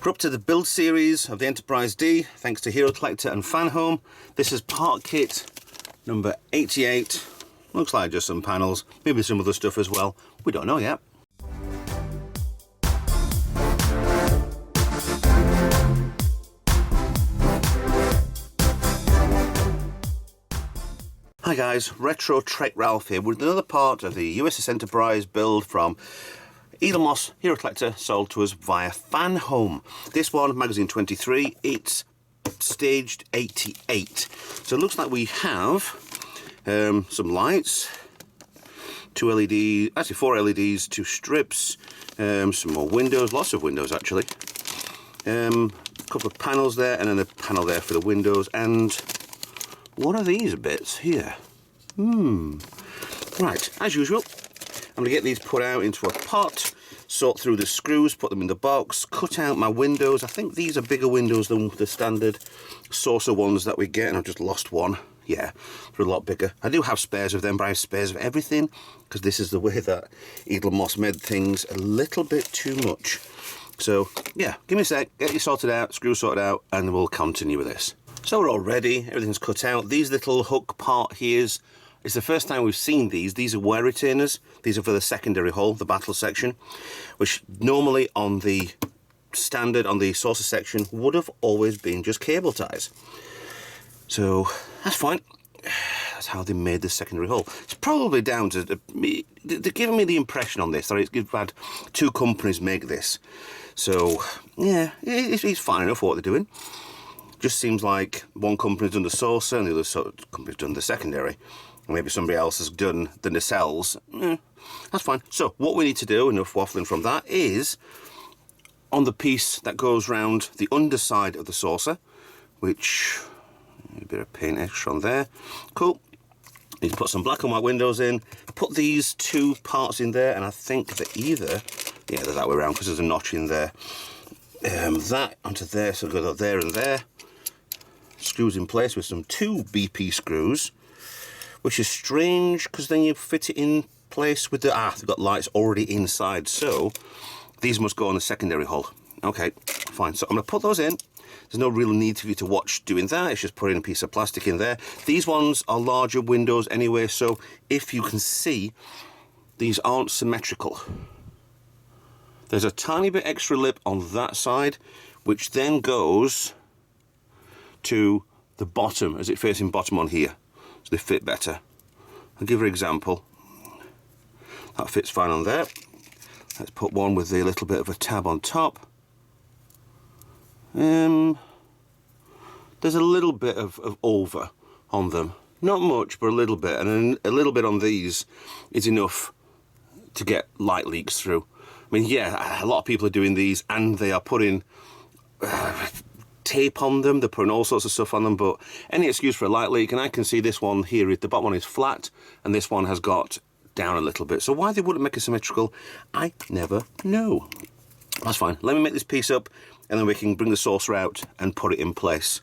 We're up to the build series of the Enterprise D, thanks to HeroCollector and Fanhome. This is part kit number 88. Looks like just some panels, maybe some other stuff as well. We don't know yet. Hi guys, Retro Trek Ralph here with another part of the USS Enterprise build from Eaglemoss HeroCollector, sold to us via Fanhome. This one, magazine 23, it's staged 88. So it looks like we have some lights, 2 LEDs, actually 4 LEDs, 2 strips, some more windows, lots of windows actually. A couple of panels there, and then a panel there for the windows, and what are these bits here? Right, as usual, I'm going to get these put out into a pot, sort through the screws, put them in the box, cut out my windows. I think these are bigger windows than the standard saucer ones that we get, and I've just lost one. Yeah, they're a lot bigger. I do have spares of them, but I have spares of everything, because this is the way that Eaglemoss made things a little bit too much. So, yeah, give me a sec, get you sorted out, screws sorted out, and we'll continue with this. So we're all ready, everything's cut out. These little hook part here's, it's the first time we've seen these. These are wear retainers. These are for the secondary hull, the battle section, which normally on the standard, on the saucer section, would have always been just cable ties. So that's fine. That's how they made the secondary hull. It's probably down to, they're giving me the impression on this that we've had 2 companies make this. So yeah, it's fine enough for what they're doing. Just seems like one company's done the saucer and the other company's done the secondary. And maybe somebody else has done the nacelles. That's fine. So what we need to do, enough waffling from that, is on the piece that goes round the underside of the saucer, which, a bit of paint extra on there. Cool. Need to put some black and white windows in. Put these 2 parts in there, and I think they're either, yeah, they're that way around because there's a notch in there. That onto there, so go there and there. Screws in place with some 2 BP screws, which is strange because then you fit it in place with the, they've got lights already inside, so these must go on the secondary hull. Okay, fine, so I'm going to put those in. There's no real need for you to watch doing that, it's just putting a piece of plastic in there. These ones are larger windows anyway, so if you can see, these aren't symmetrical. There's a tiny bit extra lip on that side, which then goes to the bottom, as it facing bottom on here, so they fit better. I'll give an example. That fits fine on there. Let's put one with a little bit of a tab on top. There's a little bit of over on them. Not much, but a little bit, and then a little bit on these is enough to get light leaks through. I mean, yeah, a lot of people are doing these and they are putting tape on them, they're putting all sorts of stuff on them, but any excuse for a light leak, and I can see this one here, the bottom one is flat, and this one has got down a little bit. So why they wouldn't make it symmetrical, I never know. That's fine. Let me make this piece up, and then we can bring the saucer out and put it in place.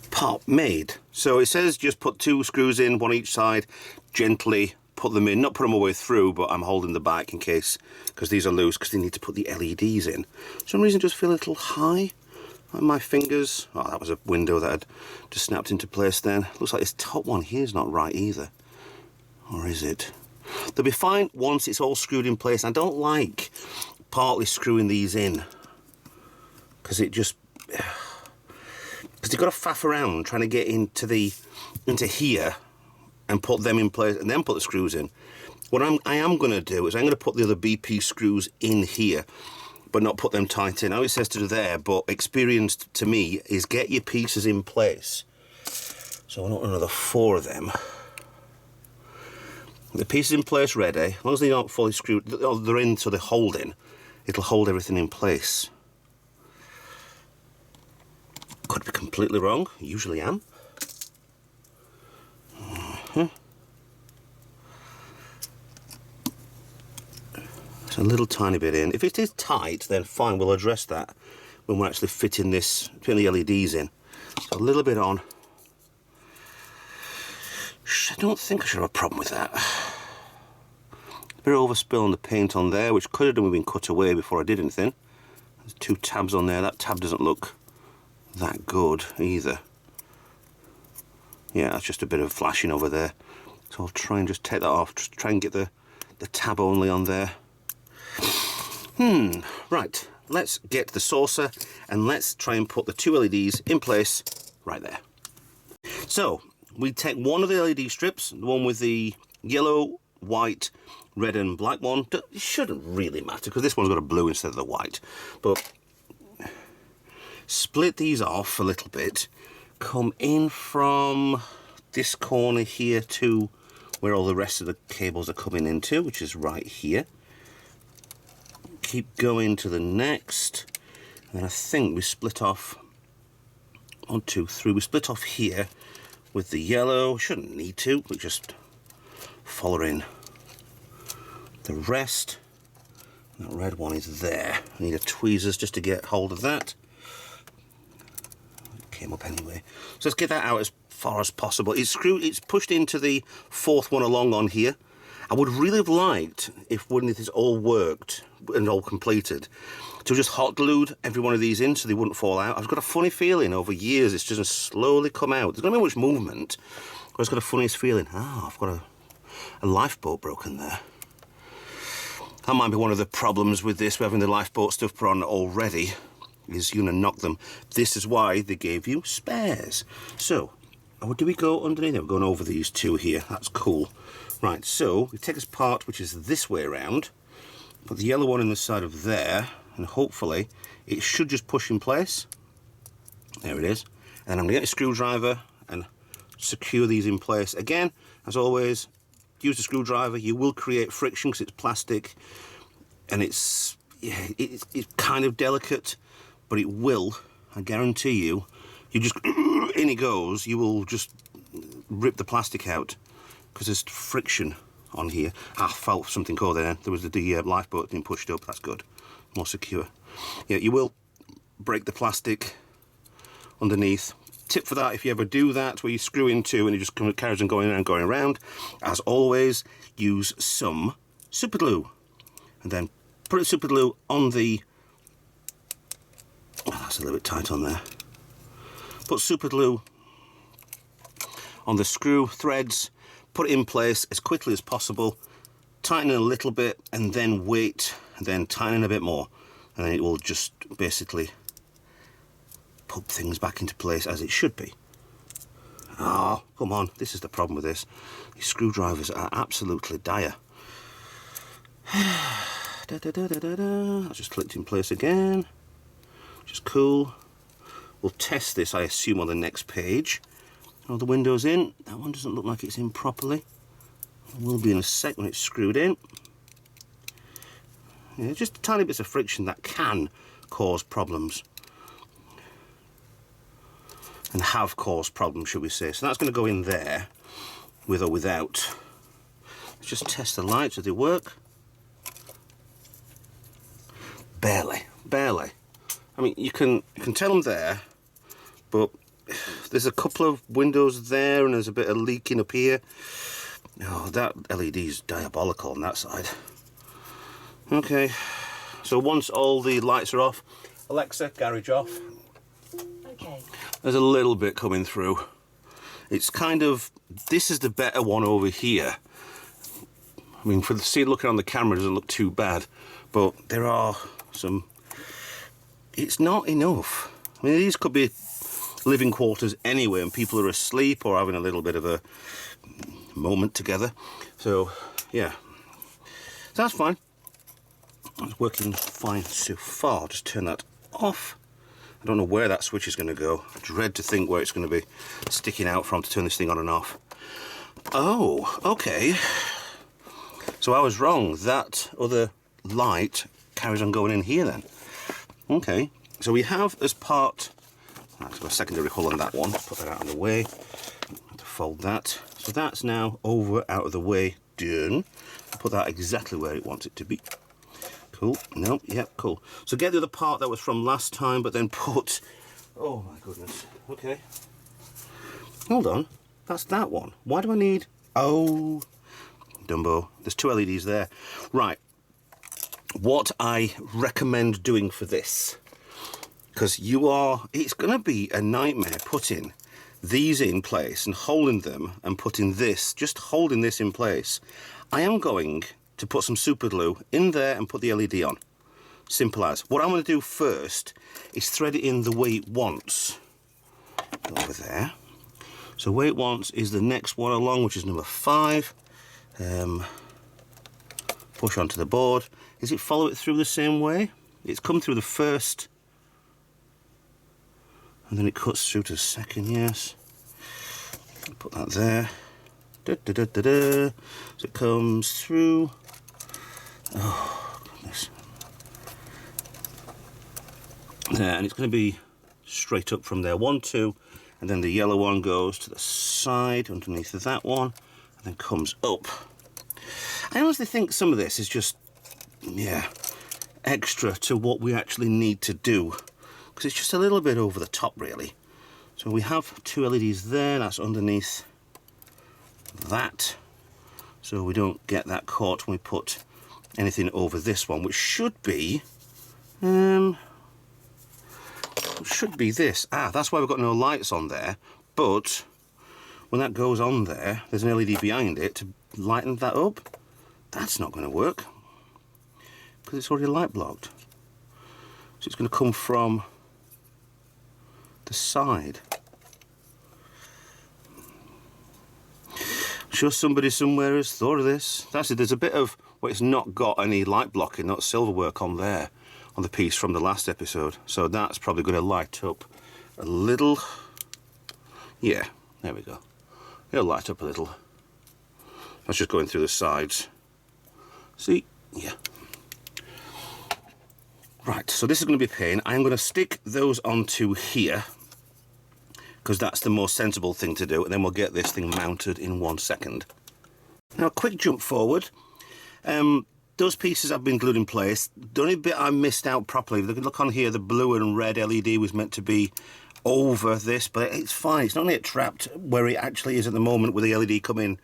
Part made. So it says just put 2 screws in, one each side, gently put them in, not put them all the way through, but I'm holding the back in case, because these are loose, because they need to put the LEDs in. For some reason, just feel a little high on my fingers. Oh, that was a window that had just snapped into place then. Looks like this top one here is not right either. Or is it? They'll be fine once it's all screwed in place. I don't like partly screwing these in, because it just, because you've got to faff around trying to get into here and put them in place and then put the screws in. What I am going to do is I'm going to put the other BP screws in here, but not put them tight in. I know it says to do there, but experience to me is get your pieces in place. So I want another 4 of them. The pieces in place ready, as long as they're not fully screwed, they're in so they're holding, it'll hold everything in place. Could be completely wrong, usually am. So a little tiny bit in. If it is tight, then fine, we'll address that when we're actually fitting this, putting the LEDs in. So a little bit on. I don't think I should have a problem with that. A bit of overspill on the paint on there, which could have done with being cut away before I did anything. There's 2 tabs on there. That tab doesn't look that good either. Yeah, that's just a bit of flashing over there. So I'll try and just take that off. Just try and get the tab only on there. Right, let's get the saucer and let's try and put the 2 LEDs in place right there. So we take one of the LED strips, the one with the yellow, white, red and black one. It shouldn't really matter because this one's got a blue instead of the white. But split these off a little bit. Come in from this corner here to where all the rest of the cables are coming into, which is right here. Keep going to the next, and then I think we split off 1, 2, 3. We split off here with the yellow. Shouldn't need to, we just follow in the rest. That red one is there. I need a tweezers just to get hold of that. It came up anyway. So let's get that out as far as possible. It's pushed into the 4th one along on here. I would really have liked if when this all worked and all completed to just hot glued every one of these in so they wouldn't fall out. I've got a funny feeling over years it's just slowly come out. There's not been much movement. I've just got a funniest feeling. I've got a lifeboat broken there. That might be one of the problems with this, having the lifeboat stuff put on already, is you're going to knock them. This is why they gave you spares. So, do we go underneath? We're going over these 2 here. That's cool. Right, so we take this part which is this way around, put the yellow one in the side of there, and hopefully it should just push in place. There it is. And I'm going to get a screwdriver and secure these in place. Again, as always, use a screwdriver. You will create friction because it's plastic, and it's kind of delicate, but it will, I guarantee you, you just, in it goes, you will just rip the plastic out because there's friction on here. I felt something go there. There was the lifeboat being pushed up. That's good. More secure. Yeah, you will break the plastic underneath. Tip for that, if you ever do that, where you screw into and it just carries on going around, as always, use some super glue. And then put super glue on the... Oh, that's a little bit tight on there. Put super glue on the screw threads, put it in place as quickly as possible, tighten it a little bit, and then wait, and then tighten a bit more, and then it will just basically put things back into place as it should be. Oh, come on, this is the problem with this. These screwdrivers are absolutely dire. That's just clicked in place again, which is cool. We'll test this, I assume, on the next page. Oh, the window's in. That one doesn't look like it's in properly. It will be in a sec when it's screwed in. Yeah, just tiny bits of friction that can cause problems. And have caused problems, should we say. So that's going to go in there, with or without. Let's just test the lights, do they work? Barely, barely. I mean, you can tell them there, but there's a couple of windows there and there's a bit of leaking up here. Oh, that LED's diabolical on that side. Okay, so once all the lights are off, Alexa, garage off. Okay. There's a little bit coming through. It's kind of, this is the better one over here. I mean, for the scene looking on the camera, it doesn't look too bad, but there are some, it's not enough. I mean, these could be living quarters anyway, and people are asleep or having a little bit of a moment together. So, yeah. So that's fine. It's working fine so far. Just turn that off. I don't know where that switch is going to go. I dread to think where it's going to be sticking out from to turn this thing on and off. Oh, okay. So I was wrong. That other light carries on going in here then. Okay. So we have as part... I've got a secondary hull on that one. Put that out of the way. To fold that. So that's now over, out of the way, done. I'll put that exactly where it wants it to be. Cool. No, yep, cool. So get the other part that was from last time, but then put... Oh my goodness. Okay. Hold on. That's that one. Why do I need... Oh, Dumbo. There's two LEDs there. Right. what I recommend doing for this, because it's going to be a nightmare putting these in place and holding them and putting this, just holding this in place. I am going to put some super glue in there and put the LED on. Simple as. What I'm going to do first is thread it in the way it wants. Over there. So way it wants is the next one along, which is number 5. Push onto the board. Is it follow it through the same way? It's come through the first, and then it cuts through to the second, yes. Put that there. Da, da, da, da, da. So it comes through. Oh, goodness. There, and it's going to be straight up from there. 1, 2, and then the yellow one goes to the side underneath of that one, and then comes up. I honestly think some of this is just, yeah, extra to what we actually need to do, because it's just a little bit over the top, really. So we have 2 LEDs there, that's underneath that, so we don't get that caught when we put anything over this one, which should be this. That's why we've got no lights on there, but when that goes on there, there's an LED behind it to lighten that up. That's not going to work because it's already light blocked. So it's going to come from the side. I'm sure somebody somewhere has thought of this. That's it. There's a bit of, well, it's not got any light blocking, not silver work on there, on the piece from the last episode. So that's probably going to light up a little. Yeah, there we go. It'll light up a little. That's just going through the sides. See? Yeah. Right, so this is going to be a pain. I'm going to stick those onto here, because that's the most sensible thing to do, and then we'll get this thing mounted in 1 second. Now, a quick jump forward. Those pieces have been glued in place. The only bit I missed out properly, look on here, the blue and red LED was meant to be over this, but it's fine. It's not going to get trapped where it actually is at the moment with the LED coming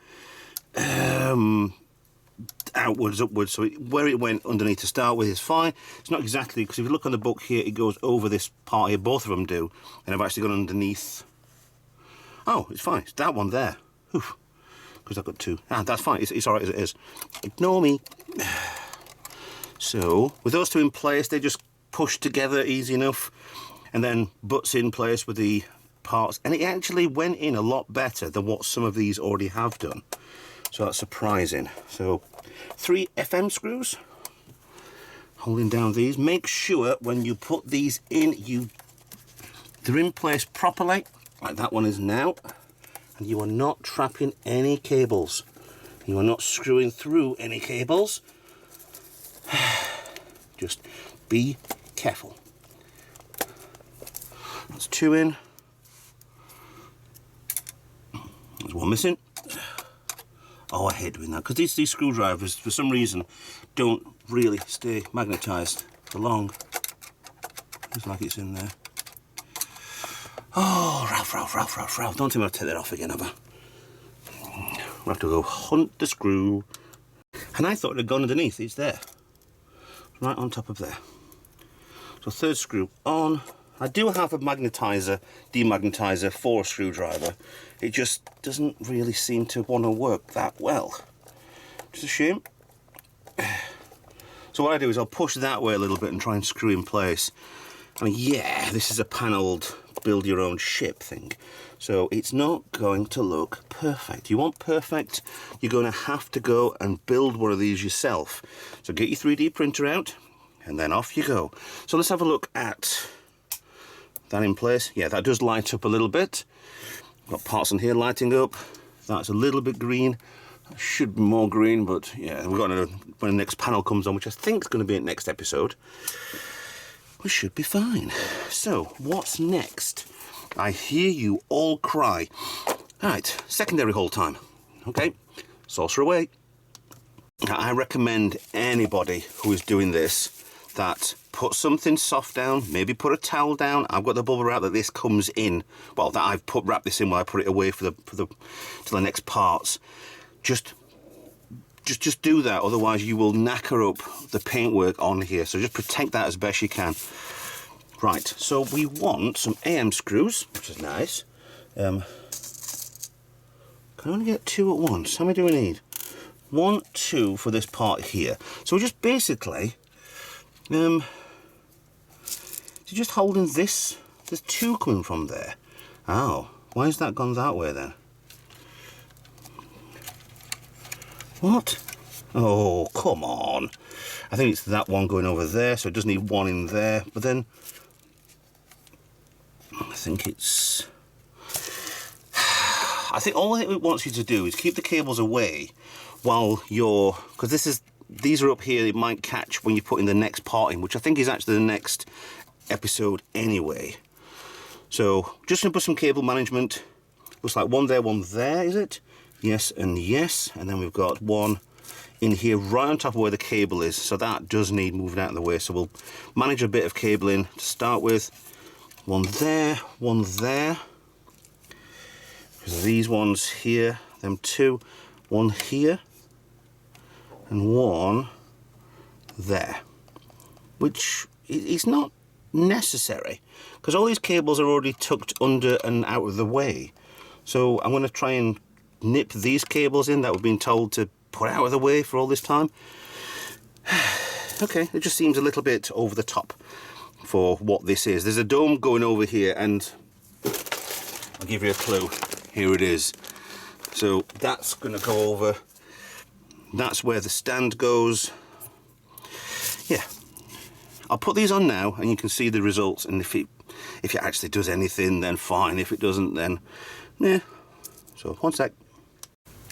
outwards, upwards, so where it went underneath to start with is fine. It's not exactly, because if you look on the book here, it goes over this part here, both of them do, and I've actually gone underneath. Oh, it's fine, it's that one there, because I've got 2. That's fine, it's alright as it is. Ignore me. So, with those 2 in place, they just push together easy enough, and then butts in place with the parts, and it actually went in a lot better than what some of these already have done. So that's surprising. So 3 FM screws holding down these. Make sure when you put these in, they're in place properly, like that one is now, and you are not trapping any cables. You are not screwing through any cables. Just be careful. That's 2 in. There's 1 missing. Oh, I hate doing that, because these screwdrivers, for some reason, don't really stay magnetised for long. Looks like it's in there. Oh, Ralph. Don't tell me I'll take that off again, have I? We'll have to go hunt the screw. And I thought it had gone underneath. It's there. Right on top of there. So 3rd screw on. I do have a magnetizer, demagnetizer for a screwdriver. It just doesn't really seem to want to work that well. Just a shame. So what I do is I'll push that way a little bit and try and screw in place. I mean, yeah, this is a panelled build your own ship thing. So it's not going to look perfect. You want perfect, you're going to have to go and build one of these yourself. So get your 3D printer out and then off you go. So let's have a look at that in place. Yeah, that does light up a little bit. Got parts on here lighting up. That's a little bit green. That should be more green, but yeah, we've got another, when the next panel comes on, which I think is going to be at next episode, we should be fine. So, what's next? I hear you all cry. Alright, secondary hole time. Okay, saucer away. Now, I recommend anybody who is doing this that put something soft down, maybe put a towel down. I've got the bubble wrap that this comes in, well, that I've wrapped this in while I put it away to the next parts. Just just do that, otherwise you will knacker up the paintwork on here. So just protect that as best you can. Right, so we want some AM screws, which is nice. Can I only get 2 at once? How many do we need? 1, 2 for this part here. So we're just basically just holding this. There's 2 coming from there. Oh, why has that gone that way then? What? Oh, come on. I think it's that one going over there, so it does need 1 in there. But then I think it's... I think all it wants you to do is keep the cables away while you're... Because these are up here, it might catch when you put in the next part in, which I think is actually the next episode anyway. So just going to put some cable management. Looks like 1 there, is it? Yes and yes. And then we've got 1 in here right on top of where the cable is. So that does need moving out of the way. So we'll manage a bit of cabling to start with. 1 there, 1 there. Because these ones here, them 2. 1 here. And 1 there. Which is not necessary, because all these cables are already tucked under and out of the way. So I'm going to try and nip these cables in that we've been told to put out of the way for all this time. Okay, it just seems a little bit over the top for what this is. There's a dome going over here, and I'll give you a clue. Here it is. So that's going to go over. That's where the stand goes. Yeah. I'll put these on now and you can see the results, and if it actually does anything, then fine. If it doesn't, then yeah. So 1 sec.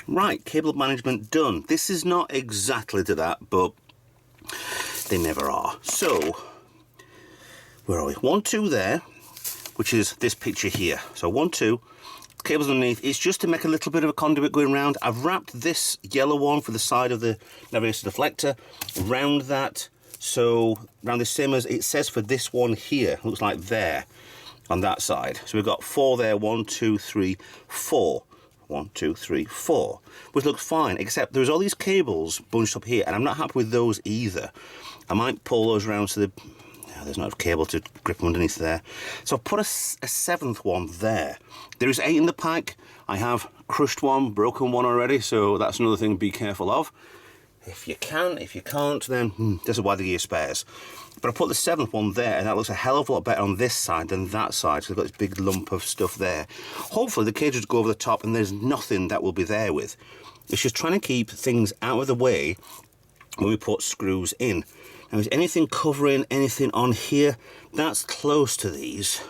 Right, cable management done. This is not exactly to that, but they never are. So where are we? 1, 2 there, which is this picture here. So 1, 2, cables underneath. It's just to make a little bit of a conduit going around. I've wrapped this yellow one for the side of the navigation deflector around that. So around the same as it says for this one here, looks like there on that side. So we've got 4 there, 1, 2, 3, 4. 1, 2, 3, 4, which looks fine, except there's all these cables bunched up here, and I'm not happy with those either. I might pull those around so there's not a cable to grip them underneath there. So I'll put a 7th one there. There is 8 in the pack. I have crushed one, broken one already, so that's another thing to be careful of. If you can, if you can't, then this is why they give you spares. But I put the 7th one there, and that looks a hell of a lot better on this side than that side. So I've got this big lump of stuff there. Hopefully the cage will go over the top and there's nothing that will be there with. It's just trying to keep things out of the way when we put screws in. Now, is anything covering anything on here? That's close to these.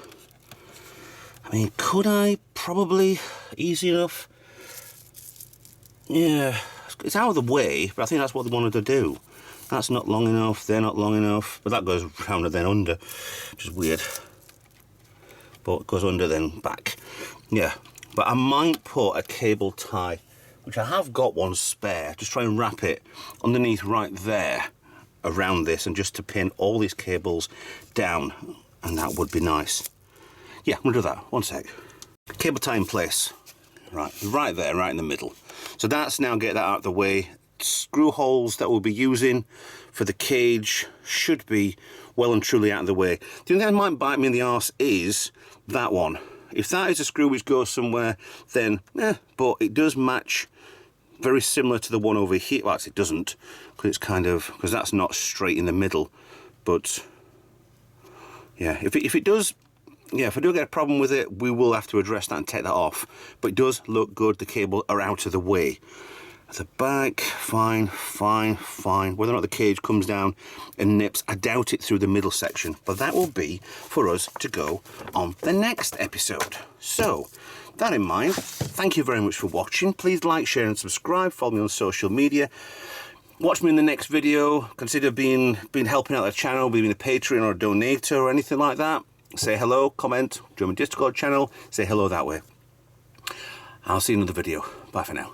I mean, could I? Probably. Easy enough. Yeah. It's out of the way, but I think that's what they wanted to do. That's not long enough, they're not long enough, but that goes round and then under, which is weird. But it goes under then back. Yeah, but I might put a cable tie, which I have got one spare, just try and wrap it underneath right there around this, and just to pin all these cables down, and that would be nice. Yeah, I'm gonna do that, 1 sec. Cable tie in place. Right there, right in the middle. So that's now get that out of the way. Screw holes that we'll be using for the cage should be well and truly out of the way. The only thing that might bite me in the arse is that one. If that is a screw which goes somewhere, then but it does match very similar to the one over here. Well, actually it doesn't, because it's kind of, because that's not straight in the middle. But yeah, if it does, yeah, if I do get a problem with it, we will have to address that and take that off. But it does look good. The cable are out of the way. At the back, fine, fine, fine. Whether or not the cage comes down and nips, I doubt it through the middle section. But that will be for us to go on the next episode. So, that in mind, thank you very much for watching. Please like, share and subscribe. Follow me on social media. Watch me in the next video. Consider being helping out the channel, being a Patreon or a donator or anything like that. Say hello, comment, join my Discord channel, say hello that way. I'll see you in another video. Bye for now.